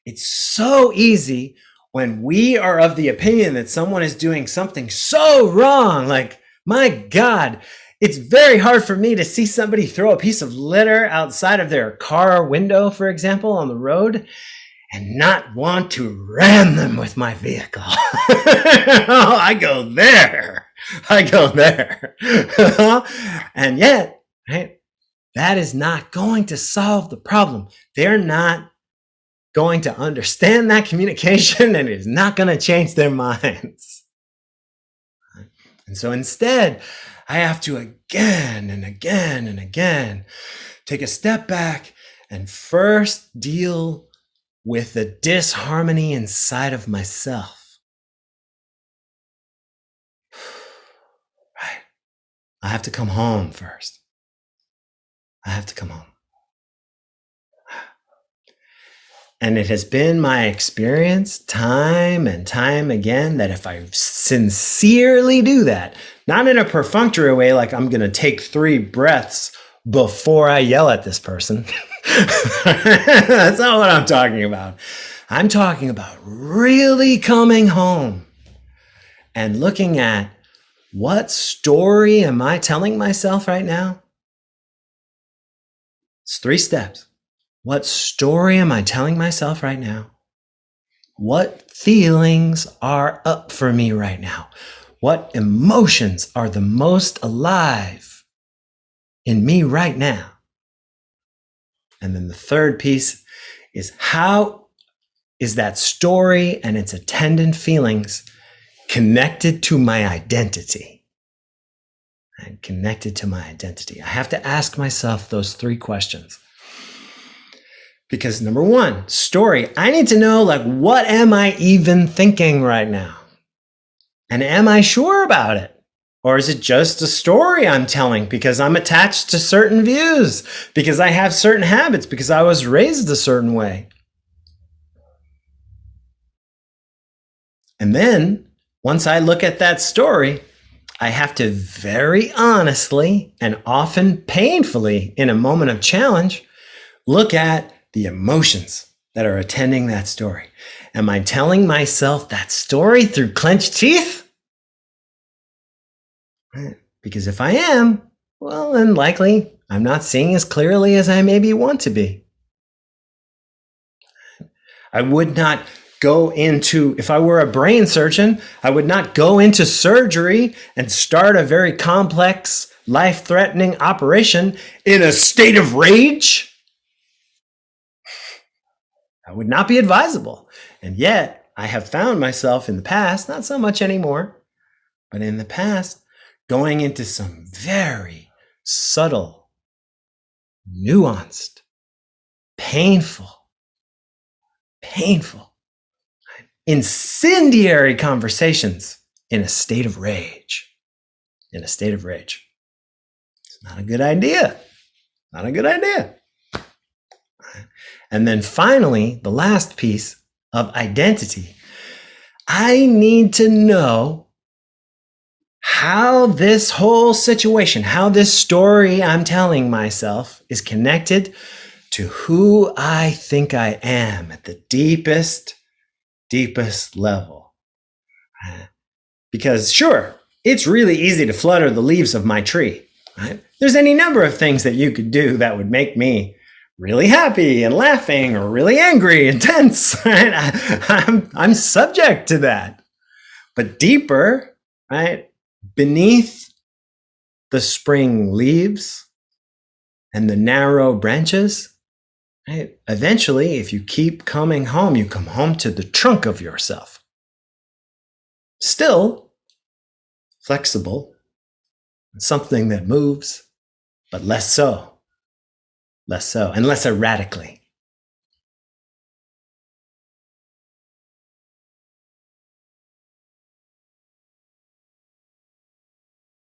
It's so easy when we are of the opinion that someone is doing something so wrong. Like, my God, it's very hard for me to see somebody throw a piece of litter outside of their car window, for example, on the road, and not want to ram them with my vehicle. I go there. And yet, right, that is not going to solve the problem. They're not going to understand that communication, and it is not going to change their minds. And so instead, I have to again and again and again take a step back and first deal with the disharmony inside of myself. Right? I have to come home first. I have to come home. And it has been my experience time and time again that if I sincerely do that, not in a perfunctory way, like I'm going to take 3 breaths before I yell at this person. That's not what I'm talking about. I'm talking about really coming home and looking at what story am I telling myself right now? It's 3 steps. What story am I telling myself right now? What feelings are up for me right now? What emotions are the most alive in me right now? And then the third piece is, how is that story and its attendant feelings connected to my identity? And connected to my identity. I have to ask myself those 3 questions. Because number 1, story, I need to know, like, what am I even thinking right now? And am I sure about it? Or is it just a story I'm telling because I'm attached to certain views, because I have certain habits, because I was raised a certain way? And then once I look at that story, I have to very honestly and often painfully, in a moment of challenge, look at the emotions that are attending that story. Am I telling myself that story through clenched teeth? Because if I am, well, then likely I'm not seeing as clearly as I maybe want to be. I would not go into, if I were a brain surgeon, I would not go into surgery and start a very complex, life-threatening operation in a state of rage. That would not be advisable. And yet, I have found myself in the past, not so much anymore, but in the past, going into some very subtle, nuanced, painful, incendiary conversations in a state of rage. It's not a good idea. And then finally, the last piece of identity. I need to know how this whole situation, how this story I'm telling myself is connected to who I think I am at the deepest level. Because sure, it's really easy to flutter the leaves of my tree. Right? There's any number of things that you could do that would make me really happy and laughing, or really angry and tense. Right? I'm subject to that. But deeper, right, beneath the spring leaves and the narrow branches, right, eventually, if you keep coming home, you come home to the trunk of yourself. Still flexible, something that moves, but less so, and less erratically.